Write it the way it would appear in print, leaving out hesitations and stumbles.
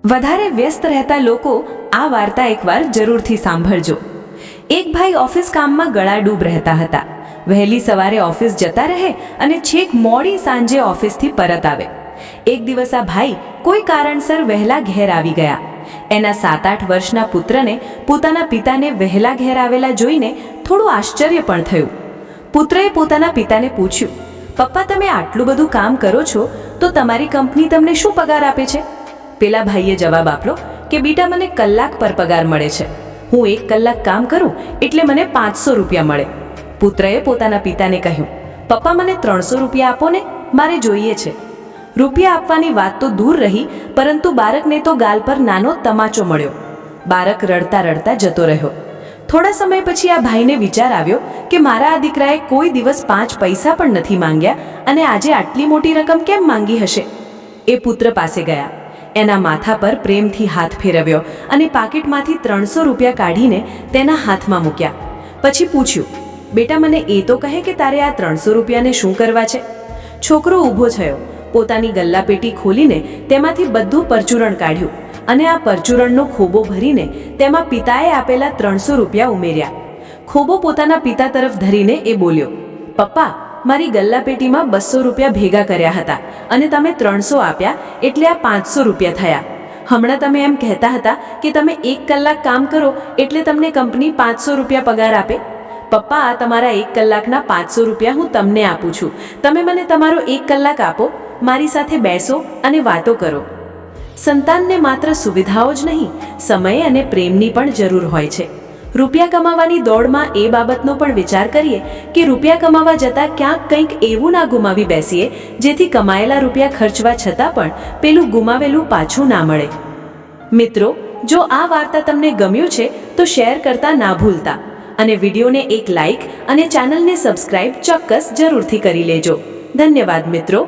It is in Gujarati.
વધારે વ્યસ્ત રહેતા લોકો આ વાર્તા એકવાર જરૂરથી સાંભળજો। એક ભાઈ ઓફિસ કામમાં ગળાડૂબ રહેતા હતા। વહેલી સવારે ઓફિસ જતા રહે અને છેક મોડી સાંજે ઓફિસથી પરત આવે। એક દિવસ આ ભાઈ કોઈ કારણસર વહેલા ઘેર આવી ગયા। એના 7-8 વર્ષના પુત્રને પોતાના પિતાને વહેલા ઘેર આવેલા જોઈને થોડું આશ્ચર્ય પણ થયું। પુત્રએ પોતાના પિતાને પૂછ્યું, પપ્પા, તમે આટલું બધું કામ કરો છો તો તમારી કંપની તમને શું પગાર આપે છે? પેલા ભાઈએ જવાબ આપ્યો કે બેટા, મને કલાક પર પગાર મળે છે। હું 1 કલાક કામ કરું એટલે મને 500 રૂપિયા મળે। પુત્રએ પોતાના પિતાને કહ્યું, પપ્પા, મને 300 રૂપિયા આપો ને, મારે જોઈએ છે। રૂપિયા આપવાની વાત તો દૂર રહી, પરંતુ બાળકને તો ગાલ પર નાનો તમાચો મળ્યો। બાળક રડતા રડતા જતો રહ્યો। થોડા સમય પછી આ ભાઈને વિચાર આવ્યો કે મારા આ દીકરાએ કોઈ દિવસ 5 પૈસા પણ નથી માંગ્યા અને આજે આટલી મોટી રકમ કેમ માંગી હશે? એ પુત્ર પાસે ગયા, એના માથા પર પ્રેમથી હાથ ફેરવ્યો અને પાકીટમાંથી 300 રૂપિયા કાઢીને તેના હાથમાં મૂક્યા। પછી પૂછ્યું, બેટા, મને એ તો કહે કે તારે આ 300 રૂપિયાને શું કરવા છે? છોકરો ઊભો થયો, પોતાની ગલ્લાપેટી ખોલીને તેમાંથી બધું પરચુરણ કાઢ્યું અને આ પરચુરણનો ખોબો ભરીને તેમાં પિતાએ આપેલા 300 રૂપિયા ઉમેર્યા। ખોબો પોતાના પિતા તરફ ધરીને એ બોલ્યો, પપ્પા, મારી ગલ્લાપેટીમાં 200 રૂપિયા ભેગા કર્યા હતા અને તમે 300 આપ્યા એટલે આ 500 રૂપિયા થયા। હમણાં તમે એમ કહેતા હતા કે તમે 1 કલાક કામ કરો એટલે તમને કંપની 500 રૂપિયા પગાર આપે। પપ્પા, આ તમારા 1 કલાકના 500 રૂપિયા હું તમને આપું છું। તમે મને તમારો 1 કલાક આપો, મારી સાથે બેસો અને વાતો કરો। સંતાનને માત્ર સુવિધાઓ જ નહીં, સમય અને પ્રેમની પણ જરૂર હોય છે। રૂપિયા કમાવાની દોડમાં એ બાબતનો પણ વિચાર કરીએ કે રૂપિયા કમાવા જતાં ક્યાંક કંઈક એવું ના ગુમાવી બેસીએ જેથી કમાયેલા રૂપિયા ખર્ચવા છતાં પણ પેલું ગુમાવેલું પાછું ના મળે। મિત્રો, જો આ વાર્તા તમને ગમ્યું છે તો શેર કરતા ના ભૂલતા અને વિડીયોને એક લાઈક અને ચેનલને સબસ્ક્રાઇબ ચોક્કસ જરૂરથી કરી લેજો। ધન્યવાદ મિત્રો।